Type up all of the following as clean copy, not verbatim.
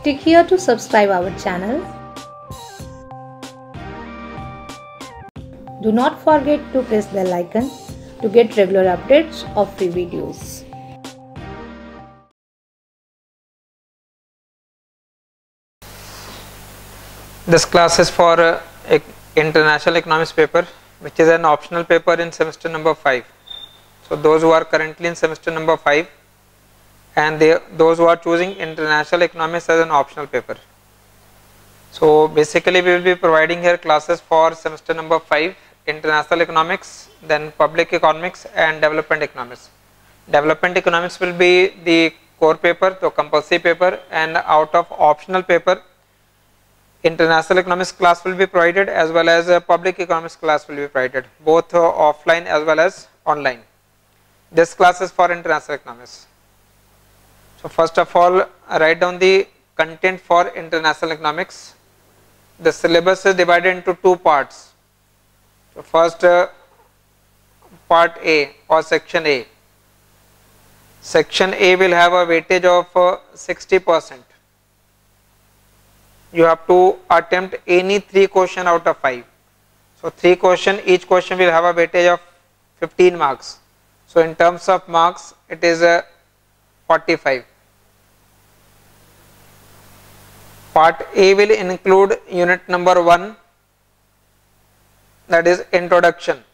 Click here to subscribe our channel. Do not forget to press the bell icon to get regular updates of free videos. This class is for International Economics paper, which is an optional paper in semester number 5. So those who are currently in semester number 5 and those who are choosing International Economics as an optional paper. So basically we will be providing here classes for semester number 5, International Economics, then Public Economics and Development Economics. Development Economics will be the core paper, the compulsory paper, and out of optional paper, International Economics class will be provided as well as a Public Economics class will be provided, both offline as well as online. This class is for International Economics. So first of all, write down the content for International Economics. The syllabus is divided into two parts. So first part A or section A. Section A will have a weightage of 60%. You have to attempt any 3 questions out of 5. So 3 questions, each question will have a weightage of 15 marks. So in terms of marks, it is 45. Part A will include unit number 1, that is introduction.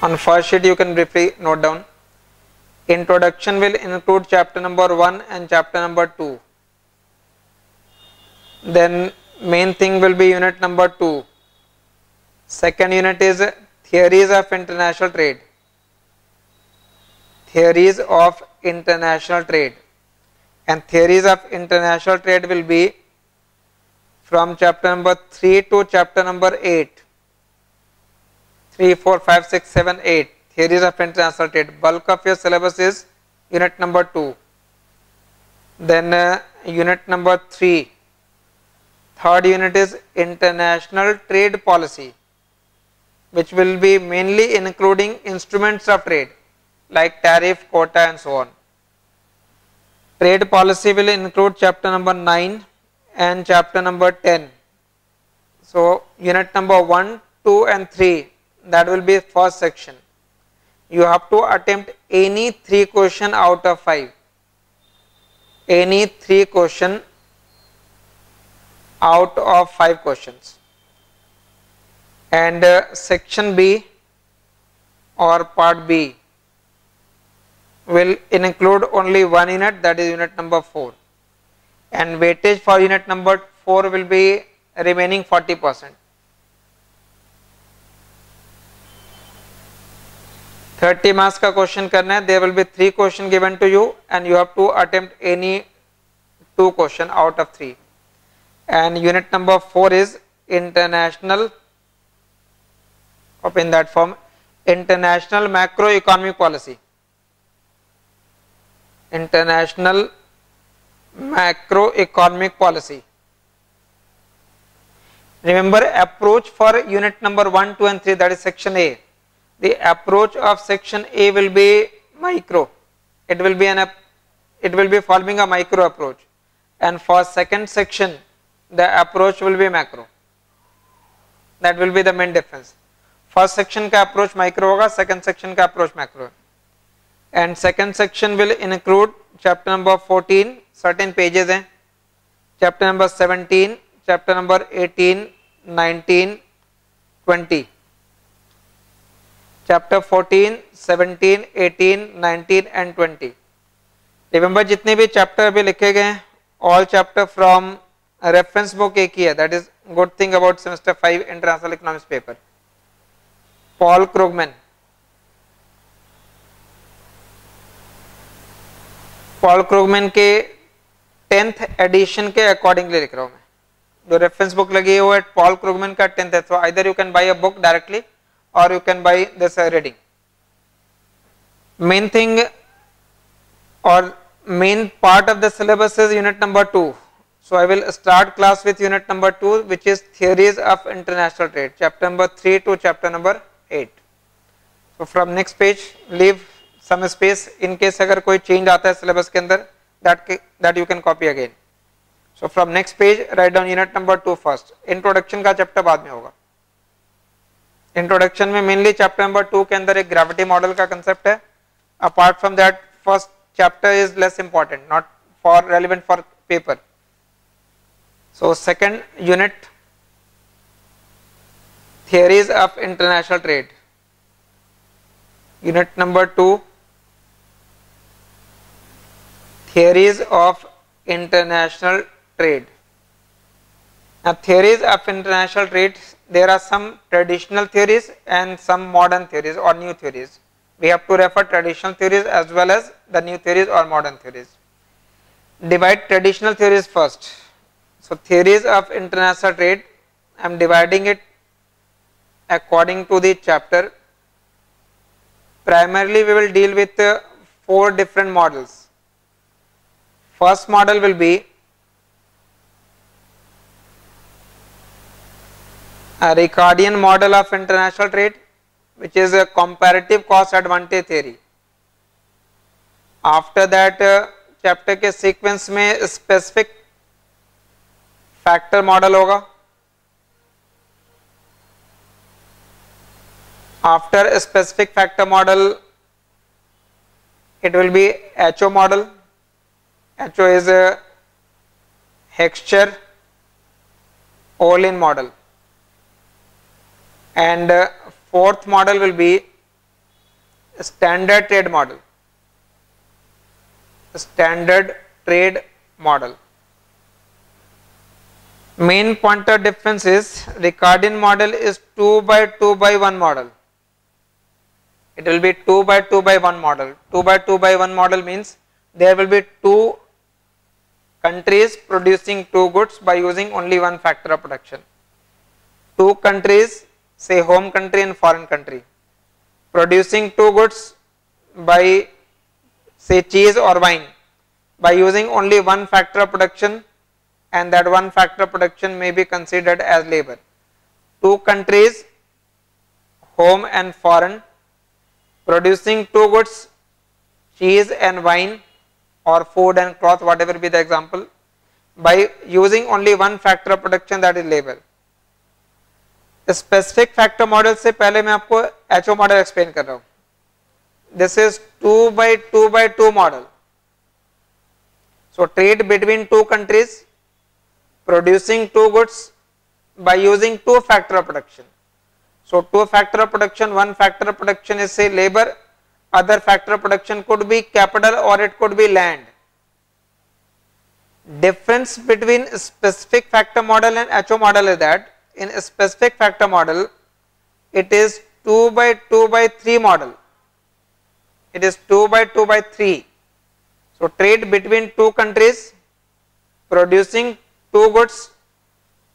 On first sheet you can briefly note down. Introduction will include chapter number 1 and chapter number 2. Then main thing will be unit number 2. Second unit is theories of international trade. Theories of international trade. And theories of international trade will be from chapter number 3 to chapter number 8. 3, 4, 5, 6, 7, 8. Theories of international trade. Bulk of your syllabus is unit number 2. Then unit number 3. Third unit is international trade policy, which will be mainly including instruments of trade like tariff, quota and so on. Trade policy will include chapter number 9 and chapter number 10. So unit number 1, 2 and 3, that will be first section. You have to attempt any 3 question out of 5. Any 3 question out of 5 questions. And section B or part B will include only 1 unit, that is unit number 4. And weightage for unit number 4 will be remaining 40%. 30 marks का question करना है. There will be 3 questions given to you and you have to attempt any 2 question out of 3. And unit number 4 is international, in that form, international macroeconomic policy. International macroeconomic policy. Remember, approach for unit number 1, 2 and 3, that is section A. The approach of section A will be micro. It will be following a micro approach. And for second section, the approach will be macro. That will be the main difference. First section का approach micro होगा, second section का approach macro. And second section will include chapter number 14, certain pages हैं. Chapter number 17, chapter number 18, 19, 20. Chapter 14, 17, 18, 19 and 20. Remember जितने भी chapter अभी लिखे गए हैं, all chapter from reference book एक ही है. That is good thing about semester 5 International Economics paper. Paul Krugman. Paul Krugman के 10th एडिशन के अकॉर्डिंगली लिख रहा हूं मैं. जो रेफरेंस बुक लगी है वो है पॉल क्रूगमैन का 10th है. So either you can buy a book directly और you can buy this reading. Main thing और main part of the syllabus is unit number 2. So I will start class with unit number 2, which is theories of international trade, chapter number 3 to chapter number 8. So from next page leave some space in case अगर कोई change आता है syllabus के अंदर that you can copy again. So from next page write down unit number 2 first. Introduction का chapter बाद में होगा. इंट्रोडक्शन में मेनली चैप्टर नंबर 2 के अंदर एक ग्रेविटी मॉडल का कंसेप्ट है. Apart from that first chapter is less important, not for relevant for paper. So second unit theories of international trade. Unit number 2 theories of international trade. Now theories of international trade, there are some traditional theories and some modern theories or new theories. We have to refer traditional theories as well as the new theories or modern theories. Divide traditional theories first. So theories of international trade, I am dividing it according to the chapter. Primarily we will deal with 4 different models. First model will be a Ricardian model of international trade, which is a comparative cost advantage theory. After that chapter के sequence में specific factor model होगा. After a specific factor model, it will be HO model. HO is a Heckscher all-in model, and fourth model will be standard trade model. Standard trade model. Main point of difference is Ricardian model is 2 by 2 by 1 model. It will be 2 by 2 by 1 model. 2 by 2 by 1 model means there will be 2 countries producing 2 goods by using only one factor of production. 2 countries, say home country and foreign country, producing 2 goods by say cheese or wine by using only one factor of production, and that one factor of production may be considered as labor. 2 countries, home and foreign, producing 2 goods, cheese and wine or food and cloth, whatever be the example, by using only one factor of production, that is labor. Specific factor model से पहले मैं आपको HO model explain कर रहा हूँ. This is 2 by 2 by 2 model. So trade between 2 countries producing 2 goods by using 2 factor of production. So 2 factor of production, one factor of production is say labor, other factor of production could be capital or it could be land. Difference between specific factor model and HO model is that in a specific factor model it is 2 by 2 by 3 model. It is 2 by 2 by 3. So trade between 2 countries producing 2 goods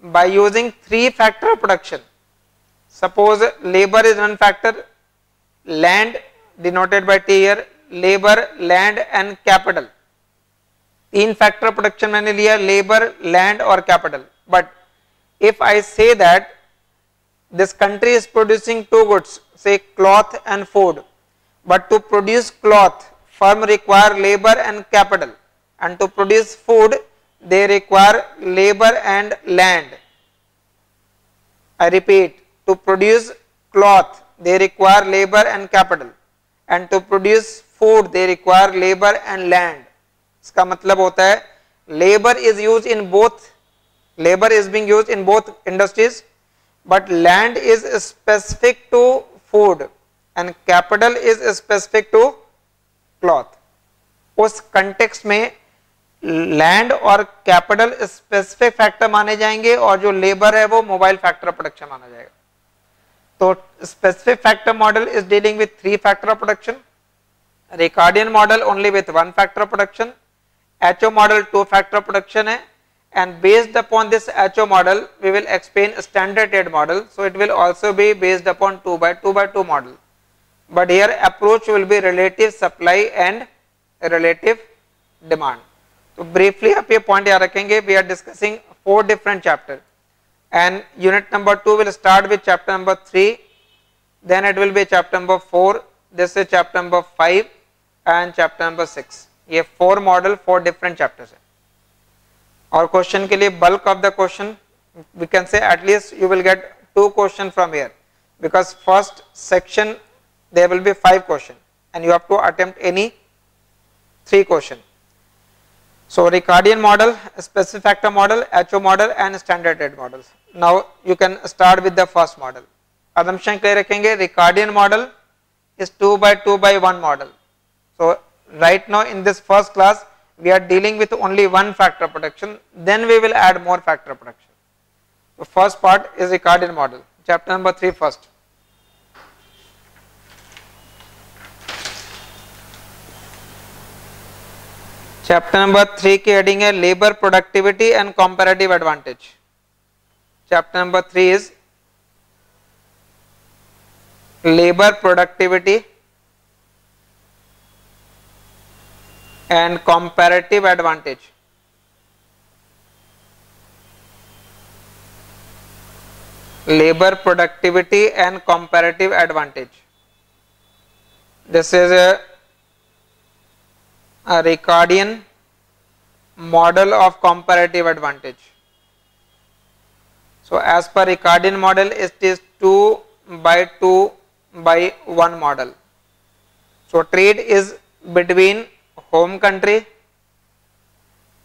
by using 3 factor of production. Suppose labor is one factor, land denoted by T here, labor, land and capital. 3 factor of production मैंने लिया, labor, land और capital. But if I say that this country is producing 2 goods, say cloth and food, but to produce cloth firm require labor and capital, and to produce food they require labor and land. I repeat, to produce cloth they require labor and capital, and to produce food they require labor and land. इसका मतलब होता है labor is used in both, labor is being used in both industries, but land is specific to food and capital is specific to cloth. उस context में land और capital specific factor माने जाएंगे और जो labor है वो mobile factor of production माना जाएगा. तो specific factor model is dealing with 3 factor of production, Ricardian model only with 1 factor of production, HO model 2 factor of production है, and based upon this HO model we will explain standard trade model. So it will also be based upon 2 by 2 by 2 model, but here approach will be relative supply and relative demand. So briefly आप ये point याद रखेंगे. We are discussing 4 different chapters, and unit number 2 will start with chapter number 3, then it will be chapter number 4, this is chapter number 5 and chapter number 6. ये 4 model 4 different chapters है। और question के लिए bulk of the question we can say at least you will get 2 question from here, because first section there will be 5 question and you have to attempt any 3 question. So Ricardian model, specific factor model, HO model and standard rate models. Now you can start with the first model. Assumption clear रखेंगे, Ricardian model is 2 by 2 by 1 model. So right now in this first class we are dealing with only one factor protection, then we will add more factor protection. The first part is Ricardian model, chapter number 3 first. Chapter number 3 की heading है labour productivity and comparative advantage. Chapter number 3 is labour productivity and comparative advantage. Labour productivity and comparative advantage. This is a Ricardian model of comparative advantage. So as per Ricardian model it is 2 by 2 by 1 model. So trade is between home country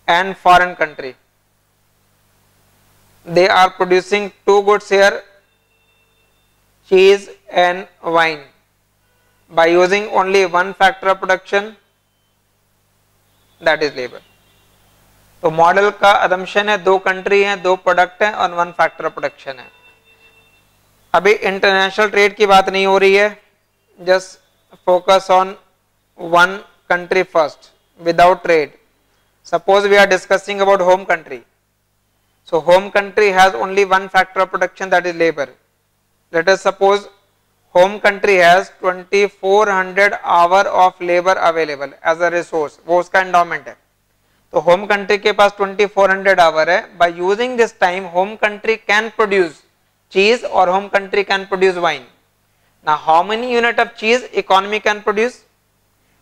and foreign country. They are producing 2 goods here, cheese and wine, by using only one factor of production, that is labour. तो model का assumption है 2 country हैं, 2 product हैं और 1 factor of production है। अभी international trade की बात नहीं हो रही है, just focus on 1 country first without trade. Suppose we are discussing about home country, so home country has only 1 factor of production, that is labour. Let us suppose home country has 2400 hour of labour available as a resource, वो उसका endowment है। तो home country के पास 2400 hour है। By using this time home country can produce cheese और home country can produce wine. Now how many unit of cheese economy can produce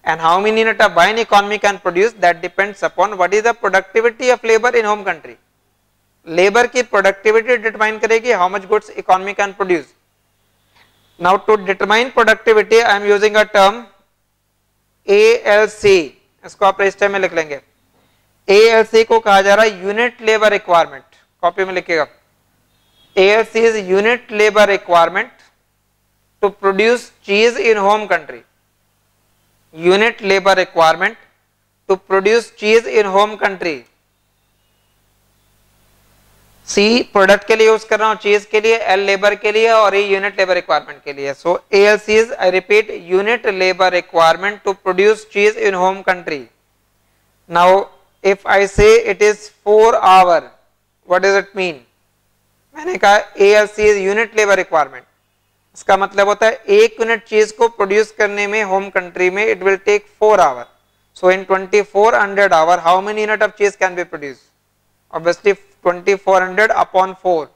and how many unit of wine economy can produce, that depends upon what is the productivity of labour in home country. Labour की productivity determine करेगी how much goods economy can produce. Now to determine productivity I am using a term ALC, इसको आप register में लिख लेंगे। ALC को कहा जा रहा है यूनिट लेबर रिक्वायरमेंट, कॉपी में लिखिएगा। ALC is unit labor requirement to produce cheese in home country. Unit labor requirement to produce cheese in home country. C product के लिए यूज कर रहा हूं, चीज के लिए, L लेबर के लिए और E यूनिट लेबर रिक्वायरमेंट के लिए। सो ALC is, I repeat, unit labor requirement to produce cheese in home country. Now if I say it is 4 hour, what does it mean? मैंने कहा ALC is unit labor requirement, इसका मतलब होता है 1 unit चीज को प्रोड्यूस करने में होम कंट्री में it will take 4 hour. So in 2400 hour how many unit of cheese can be produced? Obviously 2400 upon 4.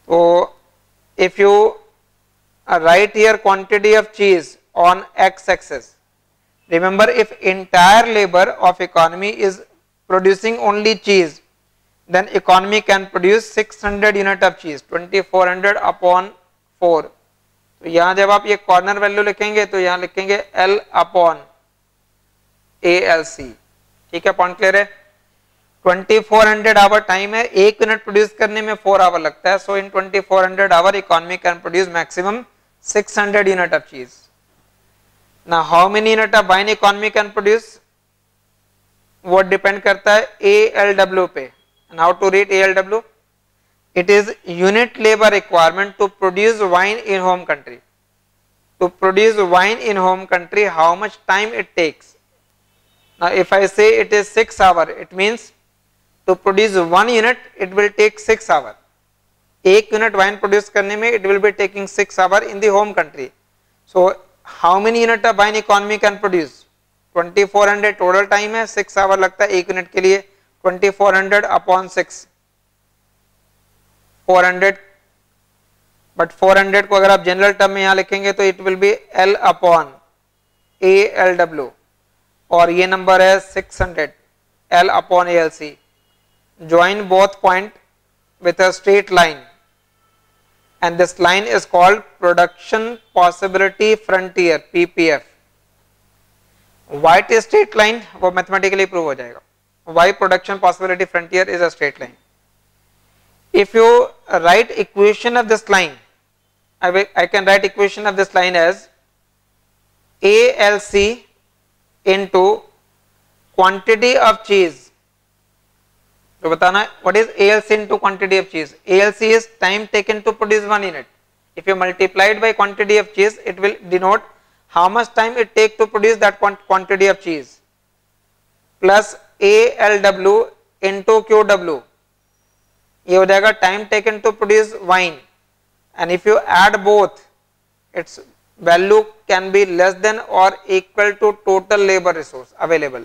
So if you write here quantity of cheese on x axis, remember if entire labor of economy is producing only cheese, then economy can produce 600 unit of cheese, 2400 upon 4. तो यहाँ जब आप ये corner value लिखेंगे तो यहाँ लिखेंगे L upon ALC। ठीक है, पॉइंट क्लियर है। 2400 आवर टाइम है, 1 यूनिट प्रोड्यूस करने में 4 आवर लगता है। So in 2400 hour economy can produce maximum 600 unit of cheese. Now how many unit of wine economy can produce, वो डिपेंड करता है ALW पे। Now to read ALW, it is unit labor requirement to produce wine in home country. To produce wine in home country, how much time it takes? Now if I say it is 6 hours, it means to produce 1 unit it will take 6 hours. 1 unit wine produce करने में it will be taking 6 hours in the home country. So how many unit of wine economy can produce? 2400 total time है, 6 hours लगता है 1 unit के लिए। 2400 upon 6, 400, but 400 को अगर आप जनरल टर्म में यहाँ लिखेंगे तो it will B L upon ALW. और ये नंबर है 600 L upon ALC. Join both point with a straight line and this line is called production possibility frontier PPF. Why it is straight line वो mathematically prove हो जाएगा. Why production possibility frontier is a straight line. If you write equation of this line, I can write equation of this line as ALC into quantity of cheese. तो बताना what is ALC into quantity of cheese. ALC is time taken to produce one unit. If you multiply it by quantity of cheese, it will denote how much time it take to produce that quantity of cheese. Plus ALW into QW. ये हो जाएगा time taken to produce wine. And if you add both, its value can be less than or equal to total labor resource available.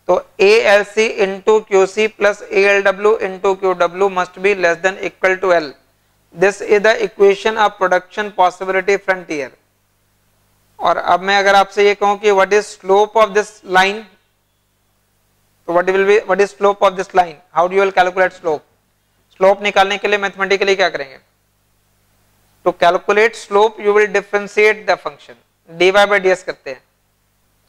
तो ALC into QC plus ALW into QW must be less than equal to L. This is the equation of production possibility frontier. और अब मैं अगर आपसे ये कहूं कि what is slope of this line, तो what is slope of this line? How do you will calculate slope? Slope निकालने के लिए मैथमेटिकली क्या करेंगे? To calculate slope you will differentiate the function. dy by ds करते हैं.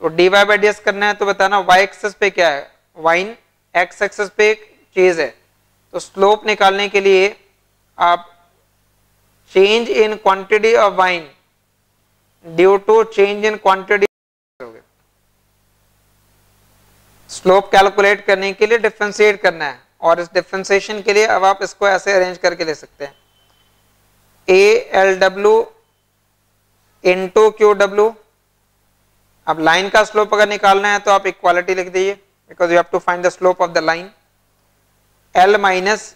तो dy by ds करना है तो बताना y एक्सिस पे क्या है, वाइन, x एक्सिस पे चीज है. तो स्लोप निकालने के लिए आप change in quantity of wine due to change in quantity, slope calculate करने के लिए डिफरेंशिएट करना है. और इस डिफरेंशिएशन के लिए अब आप इसको ऐसे अरेंज करके ले सकते हैं, ALW इंटू QW. अब लाइन का स्लोप अगर निकालना है तो आप इक्वालिटी लिख दीजिए, because you have to find the slope of the line. L minus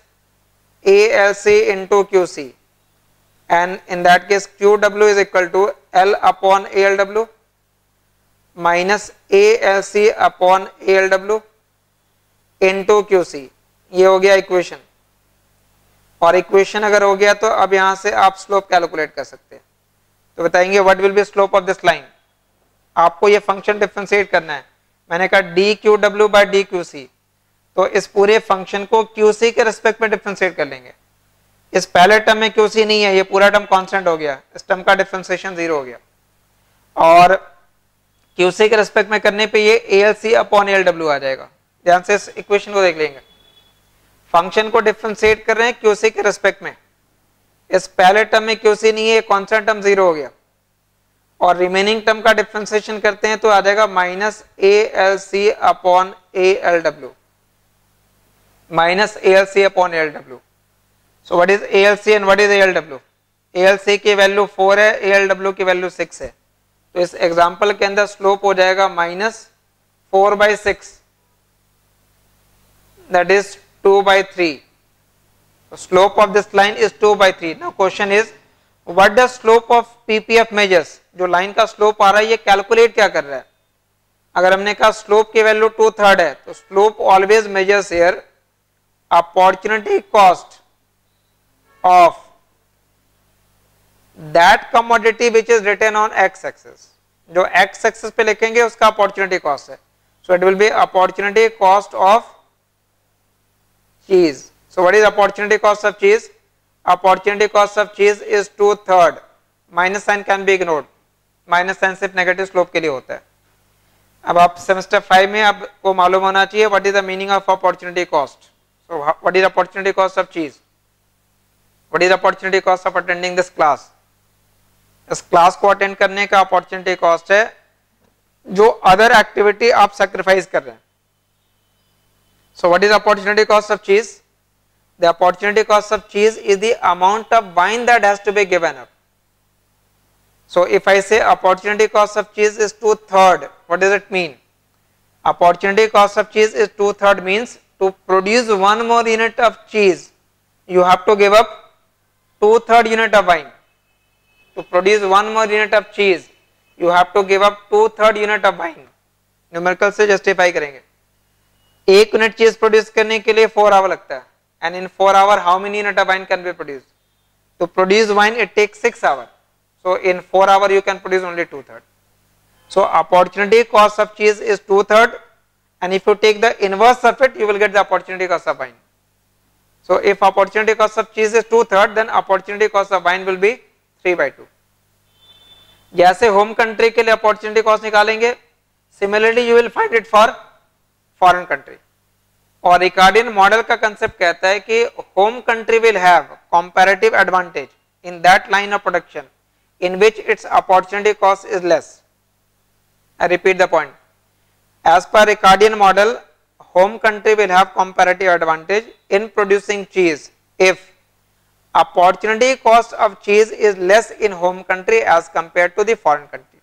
ALC into QC and in that case QW is equal to L upon ALW minus ALC upon ALW into QC. ये हो गया equation. और equation अगर हो गया तो अब यहां से आप स्लोप कैलकुलेट कर सकते हैं. तो बताएंगे what will be slope of this line. आपको ये फंक्शन डिफरेंशिएट करना है. मैंने कहा dQW बाय dQC, तो इस पूरे फंक्शन को QC के रिस्पेक्ट में डिफरेंशिएट कर लेंगे. इस पहले टर्म में QC नहीं है, ये पूरा टर्म कांस्टेंट हो गया, इस टर्म का डिफरेंशिएशन 0 हो गया. और QC के रिस्पेक्ट में करने पे ये ALC अपॉन ALW आ जाएगा. ध्यान से इस इक्वेशन को देख लेंगे. फंक्शन को डिफरेंशिएट कर रहे हैं QC के रिस्पेक्ट में. इस पहले टर्म में QC नहीं है, कांस्टेंट टर्म 0 हो गया. और रिमेनिंग टर्म का डिफरेंशिएशन करते हैं तो आ जाएगा minus ALC upon ALW, minus ALC upon ALW. So what is ALC and what is ALW? ALC की वैल्यू 4 है, ALW की वैल्यू 6 है. तो इस एग्जांपल के अंदर स्लोप हो जाएगा minus 4/6, that is 2/3. Slope of this line is 2/3. Now question is what does slope of PPF measures. जो लाइन का स्लोप आ रहा है ये कैलकुलेट क्या कर रहा है. अगर हमने कहा स्लोप की वैल्यू 2/3 है तो slope always measures here opportunity cost of that commodity which is written on x axis. जो x एक्सिस पे लिखेंगे उसका अपॉर्चुनिटी कॉस्ट है. So it will be opportunity cost of cheese. So what is opportunity cost of cheese? Opportunity cost of cheese is 2/3. Minus sign can be ignored. Minus sign सिर्फ negative slope के लिए होता है. अब आप semester 5 में आपको मालूम होना चाहिए what is the meaning of opportunity cost. So what is opportunity cost of cheese? What is opportunity cost of attending this class? इस क्लास को अटेंड करने का अपॉर्चुनिटी कॉस्ट है जो अदर एक्टिविटी आप सैक्रिफाइस कर रहे हैं. सो what is opportunity cost of चीज? The opportunity cost of cheese is the amount of wine that has to be given up. So if I say opportunity cost of cheese is 2/3, what does it mean? Opportunity cost of cheese is 2/3 means to produce one more unit of cheese, you have to give up 2/3 unit of wine. To produce one more unit of cheese, you have to give up 2/3 unit of wine. Numerical से justify करेंगे. 1 unit चीज produce करने के लिए 4 hour लगता है. And in 4 hours, how many unit of wine can be produced? To produce wine, it takes 6 hours. So in 4 hours, you can produce only 2/3. So opportunity cost of cheese is 2/3, and if you take the inverse of it, you will get the opportunity cost of wine. So if opportunity cost of cheese is 2/3, then opportunity cost of wine will be 3/2. जैसे home country के लिए opportunity cost निकालेंगे, similarly you will find it for foreign country. और Ricardian model का concept कहता है कि home country will have comparative advantage in that line of production in which it's opportunity cost is less. I repeat the point. As per Ricardian model, home country will have comparative advantage in producing cheese if opportunity cost of cheese is less in home country as compared to the foreign country.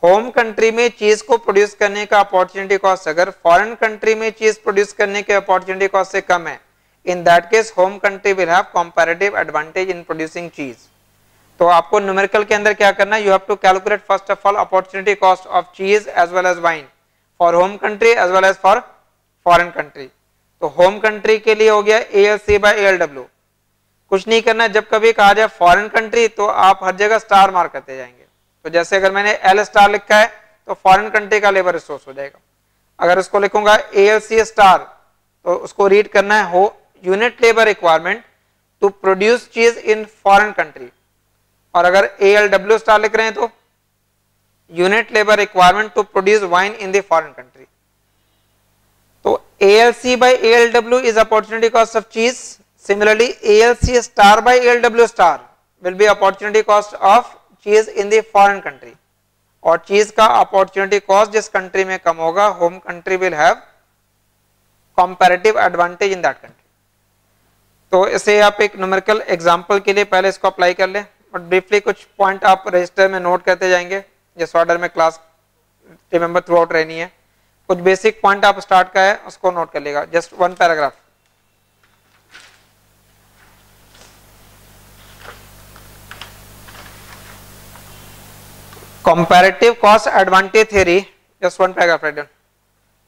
Home country में चीज को produce करने का opportunity cost अगर foreign country में चीज produce करने के अपॉर्चुनिटी कॉस्ट से कम है, in that case home country will have comparative advantage in producing cheese. तो आपको न्यूमेरिकल के अंदर क्या करना है, you have to calculate first of all opportunity cost of cheese as well as wine for home country as well as for foreign country. तो home country के लिए हो गया ALC/ALW. कुछ नहीं करना, जब कभी कहा जाए फॉरेन कंट्री तो आप हर जगह स्टार मार्क करते जाएंगे. तो जैसे अगर मैंने L स्टार लिखा है तो फॉरेन कंट्री का लेबर रिसोर्स हो जाएगा. अगर उसको लिखूंगा ALC स्टार तो उसको रीड करना है हो unit labour requirement to produce cheese in foreign country. और अगर ALW स्टार लिख रहे हैं तो unit labour requirement to produce wine in the foreign country. तो ALC/ALW is opportunity cost of cheese. Similarly ALC star/ALW star will be opportunity cost of cheese in the foreign country. और चीज का opportunity cost जिस country में कम होगा, home country will have comparative advantage in that country. तो इसे आप एक न्यूमेरिकल एग्जांपल के लिए पहले इसको अप्लाई कर लें, बट ब्रीफली कुछ पॉइंट आप रजिस्टर में नोट करते जाएंगे जिस ऑर्डर में क्लास रिमेंबर थ्रू आउट रहनी है. कुछ बेसिक पॉइंट आप स्टार्ट का है उसको नोट कर लेगा, just one paragraph. Comparative cost advantage theory, just one paragraph write down.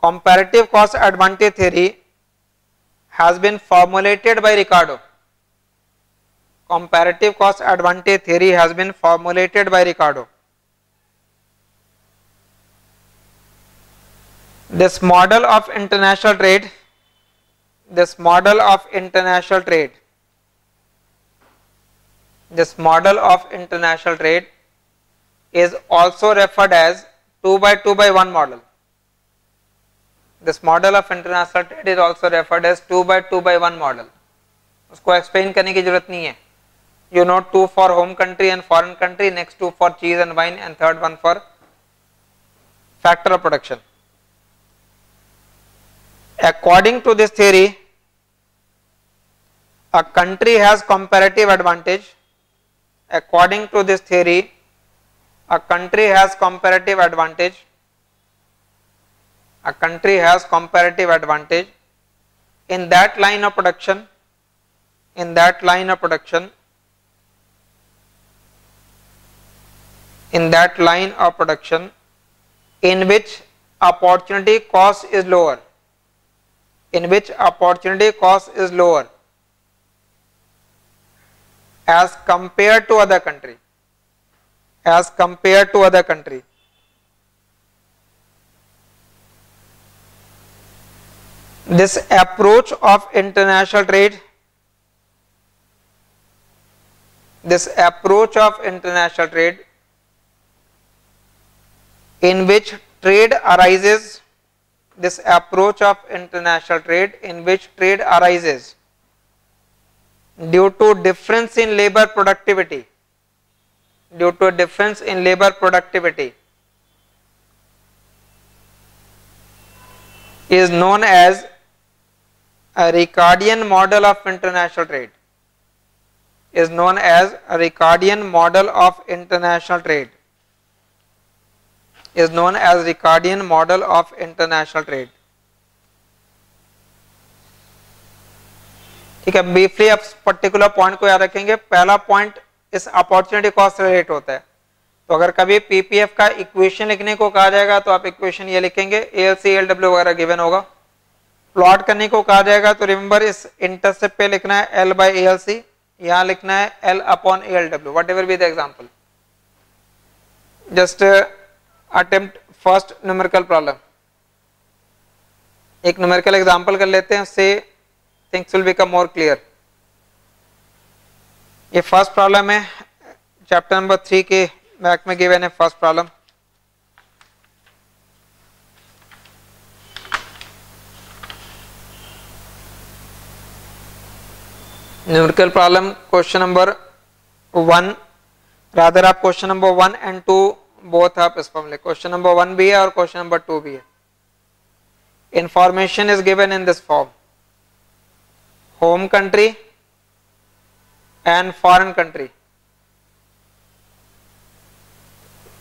Comparative cost advantage theory has been formulated by Ricardo. Comparative cost advantage theory has been formulated by Ricardo. This model of international trade, this model of international trade, this model of international trade is also referred as 2/2/1 model. This model of international trade is also referred as 2/2/1 model. उसको explain करने की जरूरत नहीं है. You know 2 for home country and foreign country, next 2 for cheese and wine, and third one for factor of production. According to this theory, a country has comparative advantage. According to this theory, a country has comparative advantage. A country has comparative advantage in that line of production. In that line of production. In that line of production in which opportunity cost is lower, in which opportunity cost is lower as compared to other country, as compared to other country. This approach of international trade, this approach of international trade in which trade arises, this approach of international trade in which trade arises due to difference in labor productivity, due to difference in labor productivity, is known as a Ricardian model of international trade, is known as a Ricardian model of international trade, is known as Ricardian model of international trade. ठीक है, briefly आप particular point को याद रखेंगे. पहला point इस opportunity cost से relate होता है. तो अगर कभी पीपीएफ का इक्वेशन लिखने को कहा जाएगा तो आप इक्वेशन ये लिखेंगे, ALC/ALW वगैरह गिवन होगा. प्लॉट करने को कहा जाएगा तो रिमेंबर इस इंटरसेप्ट पे लिखना है L/ALC, यहाँ लिखना है L/ALW, what ever be the example. Just attempt first numerical problem. एक न्यूमेरिकल एग्जांपल कर लेते हैं, उससे things will become more clear. ये फर्स्ट प्रॉब्लम है चैप्टर नंबर 3 के बैक में गिवन है. First problem numerical problem question number 1, rather आप क्वेश्चन नंबर 1 एंड 2 बोथ आप इस फॉर्म ले. क्वेश्चन नंबर 1 भी है और क्वेश्चन नंबर 2 भी है. Information is given in this form: home country and foreign country.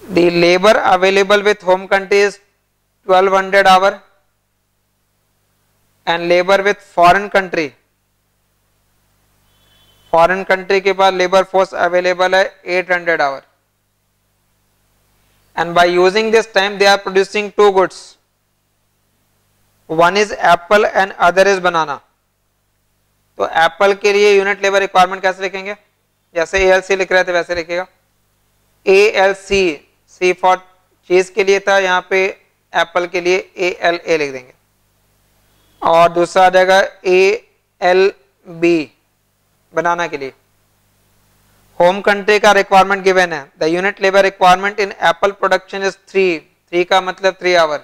The labor available with home country is 1200 hour and labor with foreign country के पास labour force available है 800 our. and by using this time they are producing two goods, one is apple and other is banana. तो Apple के लिए unit labour requirement कैसे लिखेंगे? जैसे ALC लिख रहे थे वैसे लिखेगा. ALC C फॉर चीज के लिए था, यहाँ पे एप्पल के लिए ALA लिख देंगे. और दूसरा आ जाएगा ALB बनाना के लिए. होम कंट्री का रिक्वायरमेंट गिवन है. The unit labour requirement in Apple production is 3 का मतलब 3 आवर.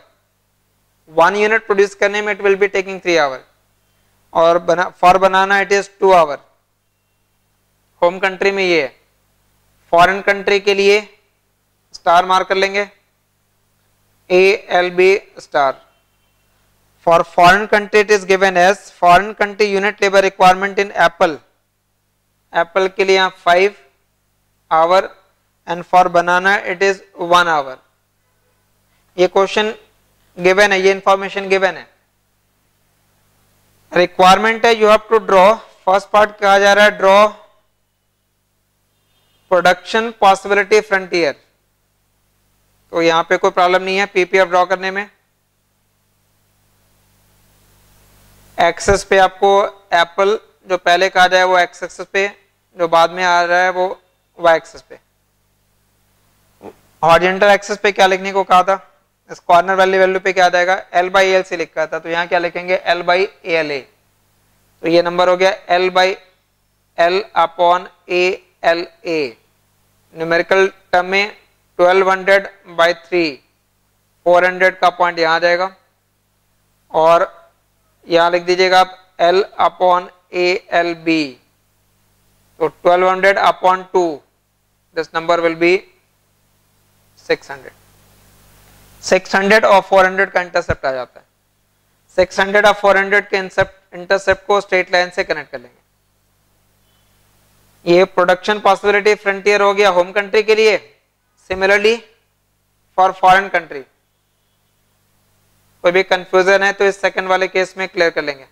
1 यूनिट प्रोड्यूस करने में it will be taking 3 hour और for banana it is 2 hour. Home country में ये है. फॉरेन कंट्री के लिए स्टार मार्क कर लेंगे ALB star. For foreign country it is given as foreign country unit labour requirement in apple. Apple के लिए 5 hour and for banana it is 1 hour. ये क्वेश्चन गिवन है, ये इंफॉर्मेशन गिवन है. रिक्वायरमेंट है, you have to draw. First part कहा जा रहा है ड्रॉ प्रोडक्शन पॉसिबिलिटी फ्रंटियर. तो यहां पे कोई प्रॉब्लम नहीं है PPF ड्रॉ करने में. एक्सेस पे आपको एप्पल जो पहले कहा जाए वो एक्स एक्सेस पे, जो बाद में आ रहा है वो वाई एक्सेस पे. हॉरिजॉन्टल एक्सेस पे क्या लिखने को कहा था? इस कॉर्नर वाली वैल्यू पे क्या आ जाएगा? L/ALC लिखा था, तो यहाँ क्या लिखेंगे? L/ALA. तो ये नंबर हो गया L/L/ALA. न्यूमेरिकल टर्म में 1200/3, 400 का पॉइंट यहाँ आ जाएगा. और यहाँ लिख दीजिएगा आप L/ALB. तो 1200/2, दिस नंबर विल बी 600. 600 और 400 का इंटरसेप्ट आ जाता है. 600 और 400 के इंटरसेप्ट को स्ट्रेट लाइन से कनेक्ट कर लेंगे. ये प्रोडक्शन पॉसिबिलिटी फ्रंटियर हो गया होम कंट्री के लिए. Similarly for foreign country. कोई भी कंफ्यूजन है तो इस सेकंड वाले केस में क्लियर कर लेंगे.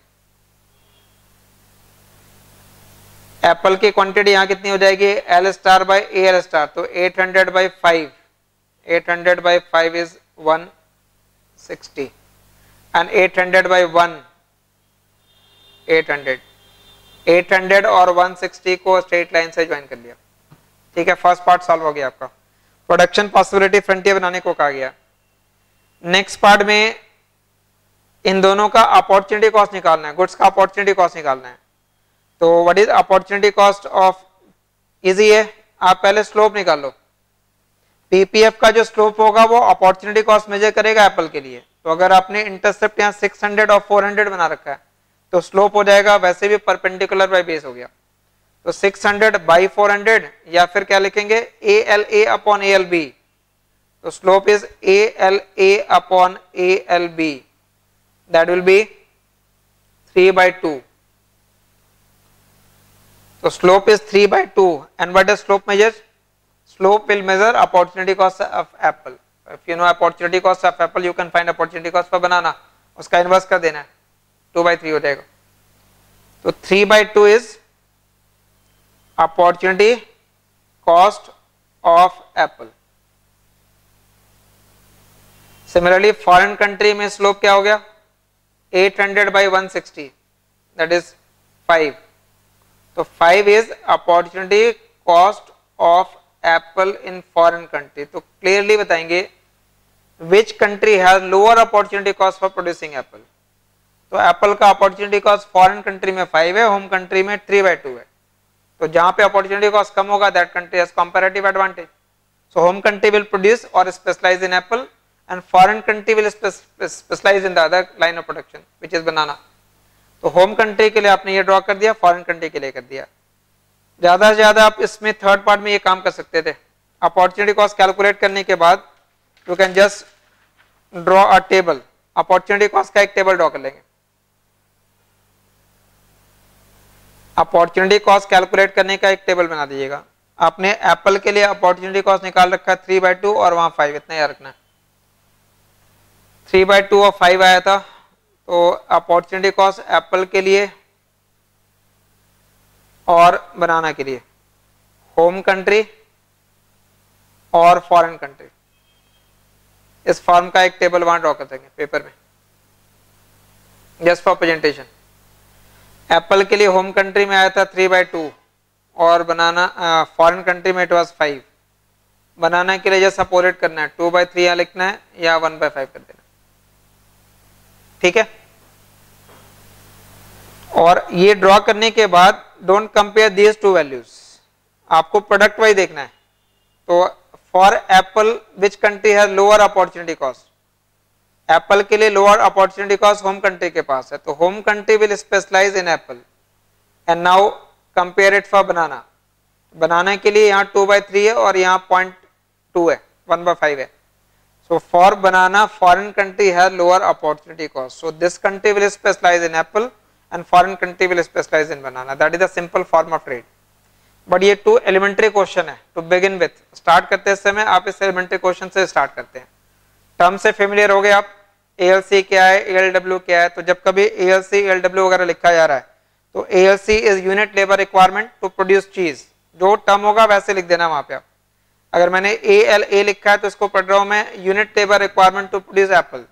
एप्पल की क्वांटिटी यहां कितनी हो जाएगी? L*/AL*. तो 800/5, 800/5 इज 160 एंड 800/1 800. 800 और 160 को स्ट्रेट लाइन से ज्वाइन कर लिया. ठीक है, फर्स्ट पार्ट सॉल्व हो गया आपका. प्रोडक्शन पॉसिबिलिटी फ्रंटियर बनाने को कहा गया. नेक्स्ट पार्ट में इन दोनों का अपॉर्चुनिटी कॉस्ट निकालना है, गुड्स का अपॉर्चुनिटी कॉस्ट निकालना है. तो what is opportunity cost of? Easy है, आप पहले स्लोप निकाल लो. PPF का जो स्लोप होगा वो अपॉर्चुनिटी कॉस्ट मेजर करेगा एप्पल के लिए. तो अगर आपने इंटरसेप्ट यहाँ 600 और 400 बना रखा है तो स्लोप हो जाएगा वैसे भी परपेंडिकुलर बाय बेस हो गया. तो 600/400 या फिर क्या लिखेंगे? ALA/ALB. तो slope is ALA/ALB. That will be 3/2. So slope is 3/2 and what does slope measure? Slope will measure opportunity cost of apple. If you know opportunity cost of apple, you can find opportunity cost for banana. उसका inverse कर देना है, 2/3 हो जाएगा. तो 3/2 is opportunity cost of apple. Similarly, foreign country में slope क्या हो गया? 800/160, that is 5. तो 5 is opportunity cost of apple in foreign country. तो क्लियरली बताएंगे विच country has lower opportunity cost for producing Apple. तो एप्पल का अपॉर्चुनिटी कॉस्ट फॉरेन कंट्री में 5 है, होम कंट्री में 3/2 है। तो जहां पे अपॉर्चुनिटी कॉस्ट कम होगा that country has comparative advantage. So home country will produce और specialise in apple and foreign country will specialise in the other line of production which is banana. तो home country के लिए आपने ये draw कर दिया, फॉरेन कंट्री के लिए कर दिया। ज्यादा से ज्यादा आप इसमें थर्ड पार्ट में ये काम कर सकते थे। अपॉर्चुनिटी कॉस्ट कैलकुलेट करने के बाद you can just draw a table, opportunity cost का एक टेबल ड्रॉ कर लेंगे। अपॉर्चुनिटी कॉस्ट कैलकुलेट करने का एक टेबल बना दीजिएगा। आपने एप्पल के लिए अपॉर्चुनिटी कॉस्ट निकाल रखा है 3/2 और वहां 5, इतना याद रखना है। 3/2 और 5 आया था। तो अपॉर्चुनिटी कॉस्ट एप्पल के लिए और बनाना के लिए, होम कंट्री और फॉरेन कंट्री, इस फॉर्म का एक टेबल वहां ड्रॉ कर देंगे पेपर में जस्ट फॉर प्रेजेंटेशन। एप्पल के लिए होम कंट्री में आया था 3/2 और बनाना फॉरेन कंट्री में इट वाज 5। बनाना के लिए जस्ट अपोजिट करना है, 2/3 यहाँ लिखना है या 1/5 कर देना, ठीक है। और ये ड्रॉ करने के बाद don't compare these two values, आपको प्रोडक्ट वाइज देखना है। तो for apple which country has lower opportunity cost, apple के लिए lower opportunity cost home country के पास है, तो home country will specialise in apple. And now compare it for banana. Banana के लिए यहाँ 2/3 है और यहाँ 0.2 है, 1/5 है। So for banana, foreign country has lower opportunity cost. So this country will specialize in apple and foreign country will specialize in banana. That is the simple form of trade. But ये 2 elementary question है to begin with. Start करते समय आप इस elementary question से start करते हैं। Term से फेमिलियर हो गए आप, ALC क्या है, ALW क्या है। तो जब कभी ALC, ALW वगैरह लिखा जा रहा है तो ALC is unit labour requirement to produce cheese, जो टर्म होगा वैसे लिख देना वहां पे आप। अगर मैंने ALA लिखा है तो इसको पढ़ रहा हूं मैं unit labour requirement to produce apple.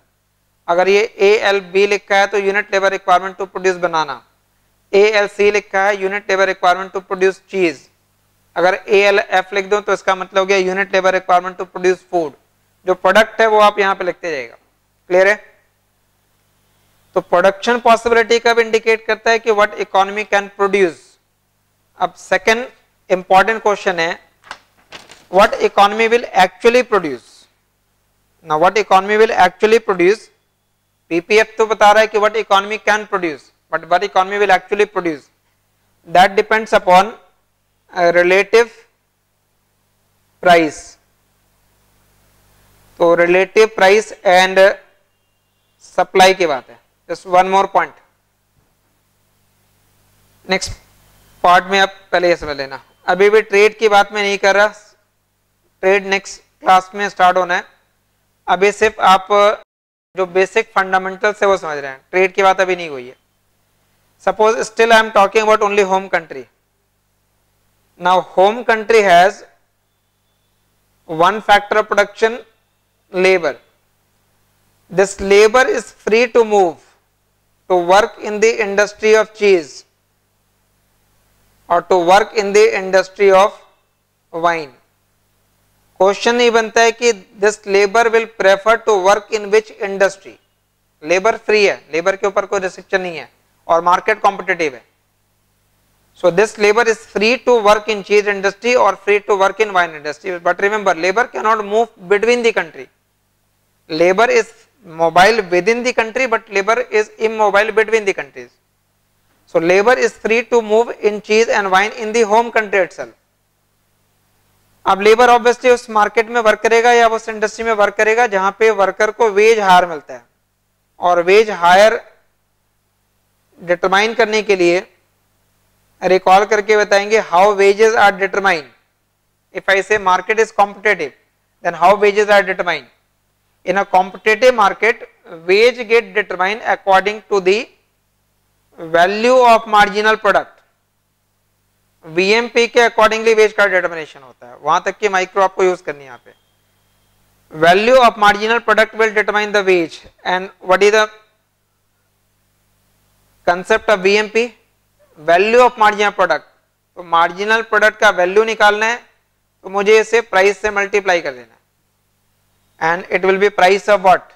अगर ये ALB लिखा है तो unit labour requirement to produce banana. ALC लिखा है unit labour requirement to produce cheese. अगर ALF लिख दो तो इसका मतलब हो गया unit labour requirement to produce food. जो प्रोडक्ट है वो आप यहाँ पे लिखते जाएगा। क्लियर है? तो प्रोडक्शन पॉसिबिलिटी कब इंडिकेट करता है कि व्हाट इकोनॉमी कैन प्रोड्यूस। अब सेकंड इंपॉर्टेंट क्वेश्चन है what economy will actually produce. Now what economy will actually produce, PPF तो बता रहा है कि what economy can produce, but what economy will actually produce, that depends upon a relative price. तो relative price and supply की बात है। Just one more point. Next part में आप पहले ये समझ लेना, अभी भी ट्रेड की बात में नहीं कर रहा, ट्रेड नेक्स्ट क्लास में स्टार्ट होना है। अभी सिर्फ आप जो बेसिक फंडामेंटल्स है वो समझ रहे हैं, ट्रेड की बात अभी नहीं हुई है। Suppose still I am talking about only home country. Now home country has one factor of production, labour. This labour is free to move to work in the industry of cheese और to work in the industry of wine. Question नहीं बनता है कि this labour will prefer to work in which industry. Labour free है, labour के ऊपर कोई restriction नहीं है और मार्केट कॉम्पिटिटिव है। So this labour is free to work in cheese industry और free to work in wine industry. But remember, labour cannot move between the country. Labour is mobile within the country but labour is immobile between the countries. So labour is free to move in cheese and wine in the home country itself. अब labour obviously उस market में work करेगा या उस industry में work करेगा जहां पे वर्कर को वेज हायर मिलता है। और वेज हायर डिटरमाइन करने के लिए रिकॉल करके बताएंगे how wages are determine. If I say market is competitive then how wages are determine. In a competitive market wage get determine according to the value of marginal product. VMP के accordingly wage का determination होता है। वहां तक की micro आपको use करनी है यहाँ पे। Value of marginal product will determine the ways and what is the concept of VMP, value of marginal product. तो मार्जिनल प्रोडक्ट का वैल्यू निकालना है तो मुझे इसे प्राइस से मल्टीप्लाई कर देना and it will be price of what?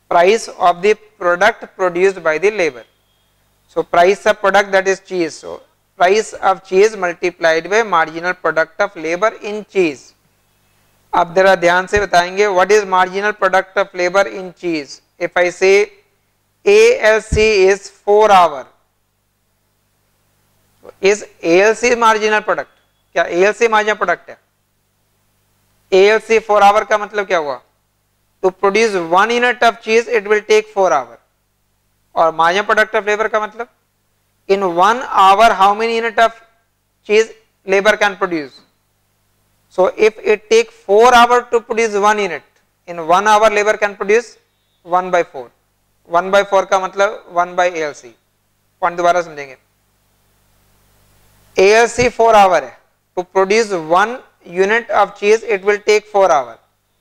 Price of the product produced by the labor. So price of product, that is cheese. So price of cheese multiplied by marginal product of labor in cheese. अब जरा ध्यान से बताएंगे what is marginal product of labor in cheese. If I say ALC is 4 hour, is ALC marginal product? क्या ALC marginal product है? ALC 4 hour का मतलब क्या हुआ? To produce 1 unit of cheese it will take 4 hour. और marginal product of labor का मतलब in 1 hour how many unit of cheese labor can produce? So if it take 4 hours to produce 1 unit, in 1 hour labor can produce 1 by 4. 1 by 4 का मतलब 1 by ALC. Point दोबारा समझेंगे. ALC 4 hour है. To produce 1 unit of cheese it will take 4 hours.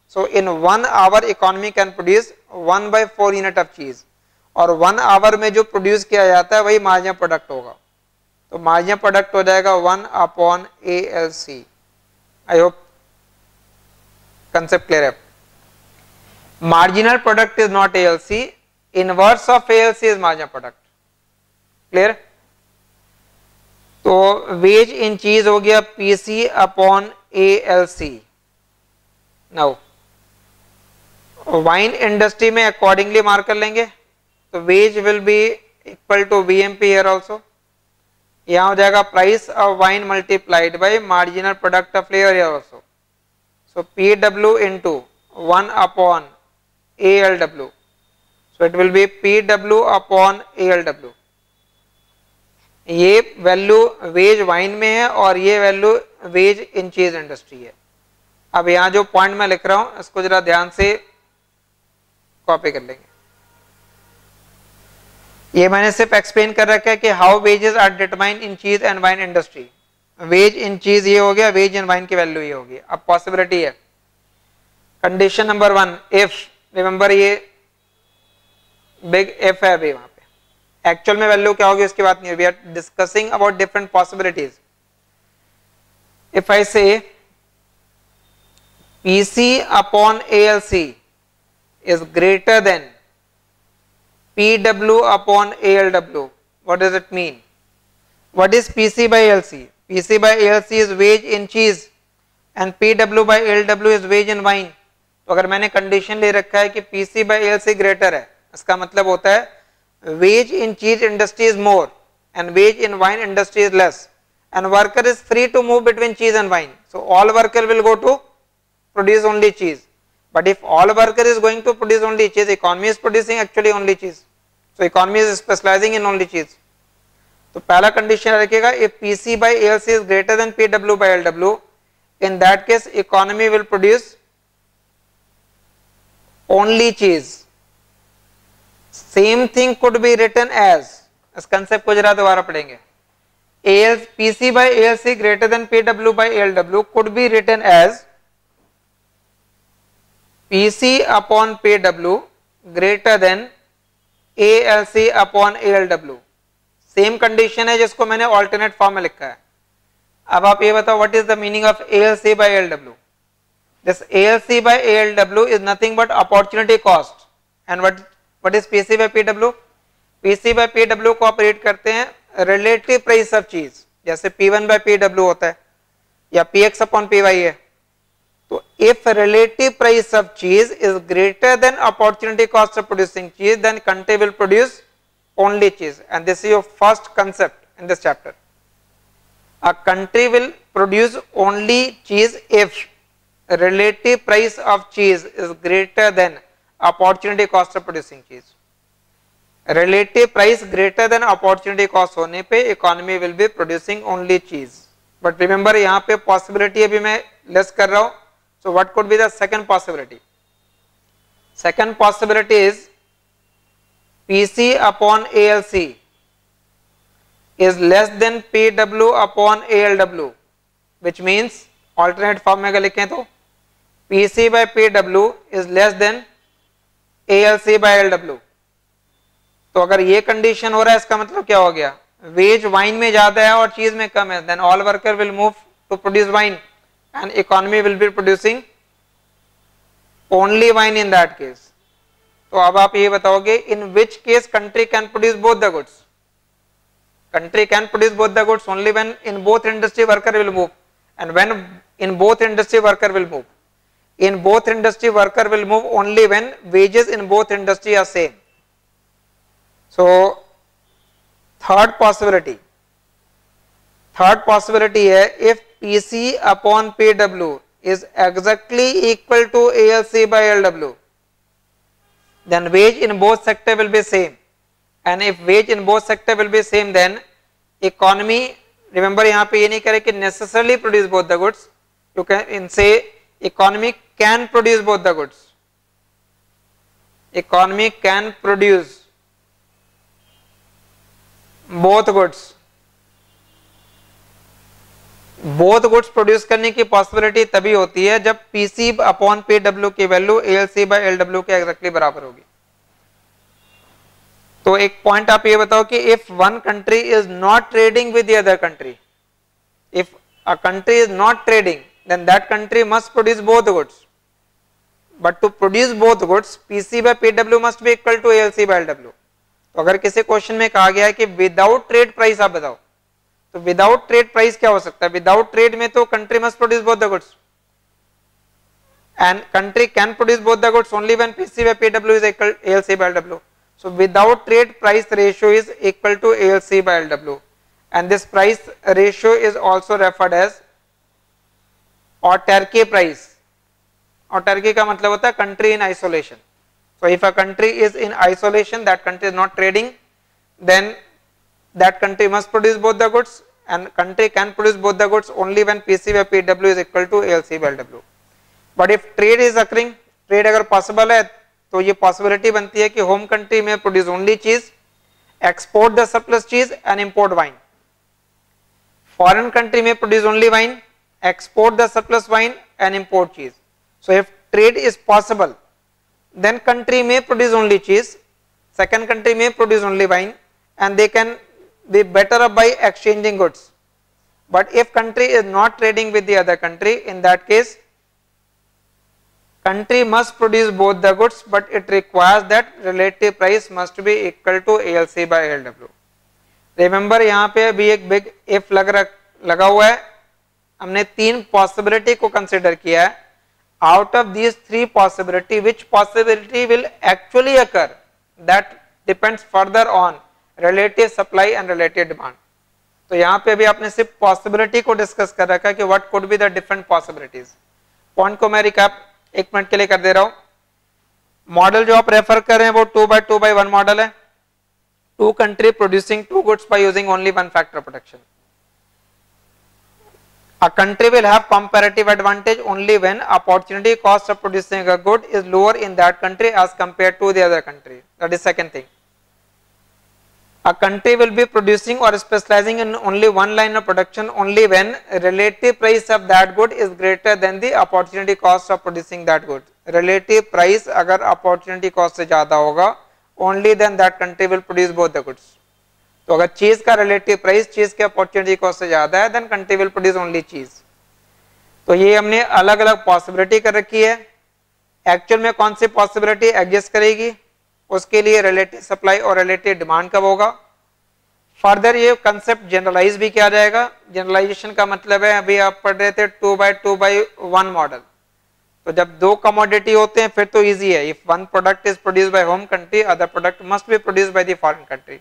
So in 1 hour economy can produce 1 by 4 unit of cheese. और 1 hour में जो produce किया जाता है वही मार्जिनल प्रोडक्ट होगा. तो मार्जिनल प्रोडक्ट हो जाएगा 1 upon ALC. I hope concept clear है. Marginal product is not ALC. Inverse of ALC is marginal product. Clear? तो वेज इन चीज हो गया PC upon ALC. Now wine industry में accordingly mark कर लेंगे. तो wage will be equal to VMP here also. यहाँ हो जाएगा price of wine multiplied by marginal product of labour here also. So PW into 1 upon ALW. So it will be PW upon ALW. ये value wage wine में है और ये value veg in cheese industry है. अब यहाँ जो point मैं लिख रहा हूं इसको जरा ध्यान से कॉपी कर लेंगे. ये मैंने सिर्फ एक्सप्लेन कर रखा है कि how wages are determined in cheese and wine industry. Wage in cheese ये हो गया, वेज इन वाइन की वैल्यू ये होगी. अब पॉसिबिलिटी है. कंडीशन नंबर 1, इफ रिमेंबर ये बिग एफ है अभी वहां पे. एक्चुअल में वैल्यू क्या होगी उसकी बात नहीं है. We are discussing about different possibilities. If I say PC upon ALC is greater than PW upon ALW. What does it mean? What is PC by ALC? PC by ALC is wage in cheese and PW by ALW is wage in wine. तो अगर मैंने condition ले रखा है कि PC by ALC greater है, इसका मतलब होता है wage in cheese industry is more and wage in wine industry is less and worker is free to move between cheese and wine. So all worker will go to produce only cheese. But if all worker is going to produce only cheese, economy is producing actually only cheese. So economy is specializing in only cheese. तो पहला condition रखिएगा, if PC by ALC is greater than PW by LW, in that case economy will produce only cheese. Same thing could be written as, इस concept को जरा दोबारा पढ़ेंगे. PC by ALC greater than PW by LW could be written as PC upon PW greater than ALC upon ALW. Same condition है जिसको मैंने alternate form में लिखा है. अब आप ये बताओ what is the meaning of ALC by ALW. This ALC by ALW is nothing but opportunity cost. And what is PC by PW? PC by PW को ऑपरेट करते हैं रिलेटिव प्राइस ऑफ चीज, जैसे P1 by PW होता है या PX upon PY है. तो if relative price of cheese is greater than opportunity cost of producing cheese, then country will produce only cheese. And this is your first concept in this chapter. A country will produce only cheese if relative price of cheese is greater than opportunity cost of producing cheese. Relative price greater than opportunity cost होने पे economy will be producing only cheese. But remember यहाँ पे possibility अभी मैं less कर रहा हूँ. So what could be the second possibility? Second possibility is PC upon ALC is less than PW upon ALW, which means alternate form में अगर लिखें तो PC by PW is less than ALC by LW. तो अगर ये condition हो रहा है इसका मतलब क्या हो गया, वेज वाइन में ज्यादा है और चीज में कम है, then all worker will move to produce wine and economy will be producing only wine in that case. तो अब आप ये बताओगे in which case country can produce both the goods. Country can produce both the goods only when in both industry worker will move, and when in both industry worker will move. In both industry worker will move only when wages in both industry are same. So third possibility है if PC upon PW is exactly equal to ALC by LW, then wage in both sector will be same. And if wage in both sector will be same, then economy, remember यहाँ पे ये नहीं करे कि necessarily produce both the goods, you can say economy can produce both the goods. Economy can produce both goods. both goods produce करने की possibility तभी होती है जब PC अपॉन PW की वैल्यू ALC by LW के एग्जैक्टली बराबर होगी। तो एक पॉइंट आप ये बताओ कि if one country is not trading with the other country, if a country is not trading, then that country must produce both goods, but to produce both goods PC by PW must be equal to ALC by LW। तो अगर किसी question में कहा गया है कि without trade price आप बताओ, तो विदाउट ट्रेड प्राइस क्या हो सकता है? विदाउट ट्रेड में तो country must produce both the goods, and country can produce both the goods only when PC by PW is equal ALC by LW। So without trade price ratio is equal to ALC by LW, and this price ratio is also referred as autarky price। autarky का मतलब होता है country in isolation। So if a country is in isolation, that country is not trading, then that country must produce both the goods, and country can produce both the goods only when PC by PW is equal to ALC by LW। But if trade is occurring, trade अगर possible है तो ये possibility बनती है कि home country में produce only cheese, export the surplus cheese and import wine. Foreign country में produce only wine, export the surplus wine and import cheese. So if trade is possible, then country में produce only cheese, second country में produce only wine, and they can be better up by exchanging goods. But if country is not trading with the other country, in that case country must produce both the goods, but it requires that relative price must be equal to ALC by LW। Remember यहाँ पे अभी एक big if लगा हुआ है, हमने तीन possibility को कंसिडर किया है। Out of these three possibility, which possibility will actually occur, that depends further on relative supply and relative demand। तो यहाँ पे अभी आपने सिर्फ पॉसिबिलिटी को डिस्कस कर रखा है कि what could be the different possibilities। Point को मैं रिकैप एक मिनट के लिए कर दे रहा हूं। मॉडल जो आप रेफर कर रहे हैं वो 2/2/1 मॉडल है। Two country producing two goods by using only one factor production. A country will have comparative advantage only when opportunity cost of producing a good is lower in that country as compared to the other country। That is second thing। A country will be producing or specializing in only one line of production only when relative price of that good is greater than the opportunity cost of producing that good। Relative price अगर opportunity cost से ज्यादा होगा, only then that country will produce both the goods। तो अगर चीज का relative price चीज के opportunity cost से ज्यादा है, then country will produce only चीज। तो ये हमने अलग अलग possibility कर रखी है। एक्चुअल में कौन सी possibility एग्जिस्ट करेगी, उसके लिए रिलेटिव सप्लाई और रिलेटिव डिमांड कब होगा। फर्दर ये कंसेप्ट जनरलाइज भी किया जाएगा। जनरलाइजेशन का मतलब है, अभी आप पढ़ रहे थे 2/2/1 मॉडल, तो जब दो कमोडिटी होते हैं फिर तो इजी है। If one product is produced by home country, other product must be produced by the foreign country.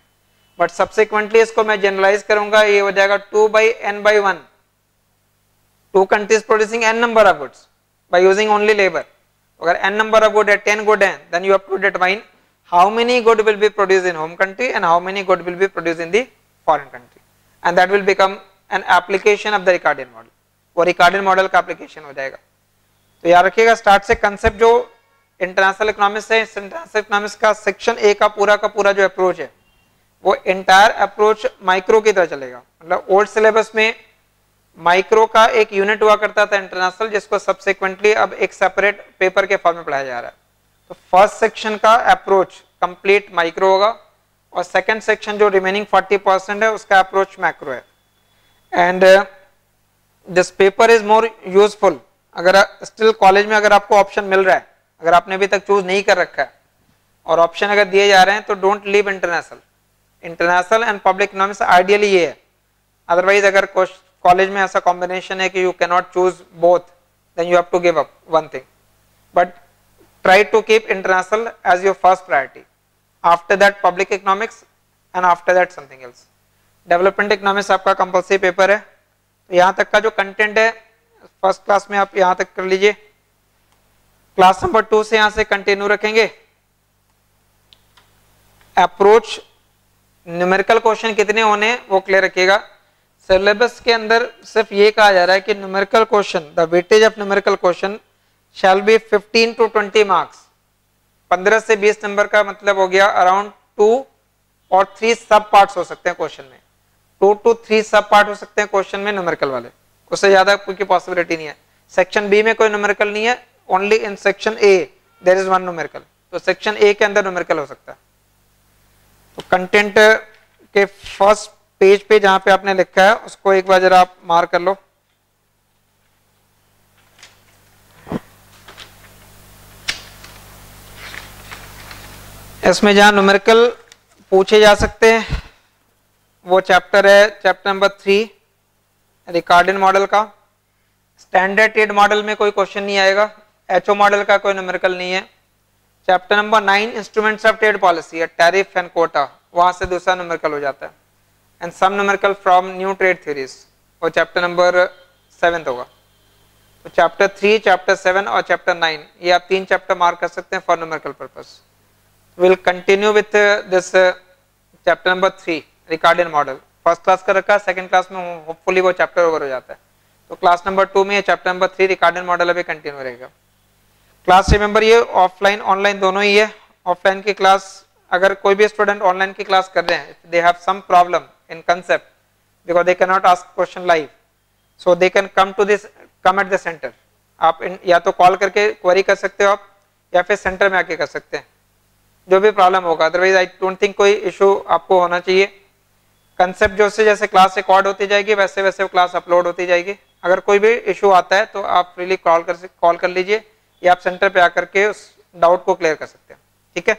But subsequently इसको मैं जनरलाइज करूंगा, ये हो जाएगा 2/n/1। Two countries producing n number of goods by using only labour. अगर n number of good है, 10 good है, then you have to determine how many good will be produced in home country and how many good will be produced in the foreign country, and that will become an application of the Ricardian model। वो Ricardian model का application हो जाएगा। तो याद रखिएगा, start से concept जो international economics है, इंटरनेशनल इकोनॉमिक्स का सेक्शन ए का पूरा जो अप्रोच है, वो इंटायर अप्रोच माइक्रो की तरह चलेगा। मतलब ओल्ड सिलेबस में माइक्रो का एक यूनिट हुआ करता था इंटरनेशनल, जिसको सब्सिक्वेंटली अब एक सेपरेट पेपर के फॉर्म में पढ़ाया जा रहा है। तो फर्स्ट सेक्शन का अप्रोच कंप्लीट माइक्रो होगा, और सेकंड सेक्शन जो रिमेनिंग 40% है उसका अप्रोच मैक्रो है। And this paper is more useful. अगर स्टिल कॉलेज में अगर आपको ऑप्शन मिल रहा है अगर आपने अभी तक चूज नहीं कर रखा है और ऑप्शन अगर दिए जा रहे हैं तो don't leave international. International and public economics ideally ये है, अदरवाइज अगर कॉलेज में ऐसा कॉम्बिनेशन है कि you can not choose both, then you have to give up one thing, but try to keep international as your first priority, after that public economics and after that something else. Development economics आपका compulsory paper है, तो यहाँ तक का जो content है first class में आप यहाँ तक कर लीजिए। क्लास नंबर 2 से यहाँ से कंटिन्यू रखेंगे। अप्रोच न्यूमेरिकल क्वेश्चन कितने होने वो क्लियर रखिएगा। सिलेबस के अंदर सिर्फ ये कहा जा रहा है कि numerical question, the weightage of numerical question shall be 15 to 20 marks. 15 से 20 नंबर का मतलब हो गया अराउंड 2 और 3 सब पार्ट्स हो सकते हैं क्वेश्चन में, 2 to 3 सब पार्ट हो सकते हैं क्वेश्चन में न्यूमेरिकल वाले, उससे ज्यादा कोई पॉसिबिलिटी नहीं है। सेक्शन बी में कोई न्यूमेरिकल नहीं है, only in section A there is one numerical, तो सेक्शन ए के अंदर न्यूमेरिकल हो सकता है। तो कंटेंट के फर्स्ट पेज पे जहां पे आपने लिखा है उसको एक बार जरा आप मार्क कर लो। इसमें जहां न्यूमेरिकल पूछे जा सकते हैं वो चैप्टर है चैप्टर नंबर 3 रिकार्डियन मॉडल का। स्टैंडर्ड ट्रेड मॉडल में कोई क्वेश्चन नहीं आएगा, एचओ मॉडल का कोई न्यूमेरिकल नहीं है। Chapter number 9 instruments of trade policy है, टैरिफ एंड कोटा, वहां से दूसरा न्यूमेरिकल हो जाता है। And some numerical from new trade theories, और चैप्टर नंबर 7 होगा। तो चैप्टर 3, चैप्टर 7 और चैप्टर 9 ये आप 3 चैप्टर मार्क कर सकते हैं for numerical purpose. Will continue with this chapter number 3 Ricardian model. First class का रखा, सेकंड क्लास में होपफुली वो चैप्टर ओवर हो जाता है। तो क्लास नंबर 2 में चैप्टर नंबर 3 रिकार्डियन मॉडल अभी कंटिन्यू रहेगा। क्लास रिमेंबर ये ऑफलाइन ऑनलाइन दोनों ही है। ऑफलाइन की क्लास अगर कोई भी स्टूडेंट ऑनलाइन की क्लास कर रहे हैं, they have some problem in concept because they can not ask question live, so they can come at the center. आप या तो कॉल करके क्वेरी कर सकते हो आप, या फिर सेंटर में आके कर सकते हैं, जो भी प्रॉब्लम होगा। अदरवाइज आई डोंट थिंक कोई इशू आपको होना चाहिए। कंसेप्ट जो से जैसे क्लास रिकॉर्ड होती जाएगी वैसे वैसे वो क्लास अपलोड होती जाएगी। अगर कोई भी इशू आता है तो आप फ्रीली कॉल कर लीजिए, या आप सेंटर पे आकर के उस डाउट को क्लियर कर सकते हैं, ठीक है।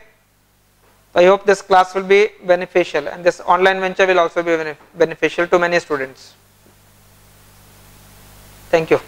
तो I hope this class will be beneficial and this online venture will also be beneficial to many students. Thank you.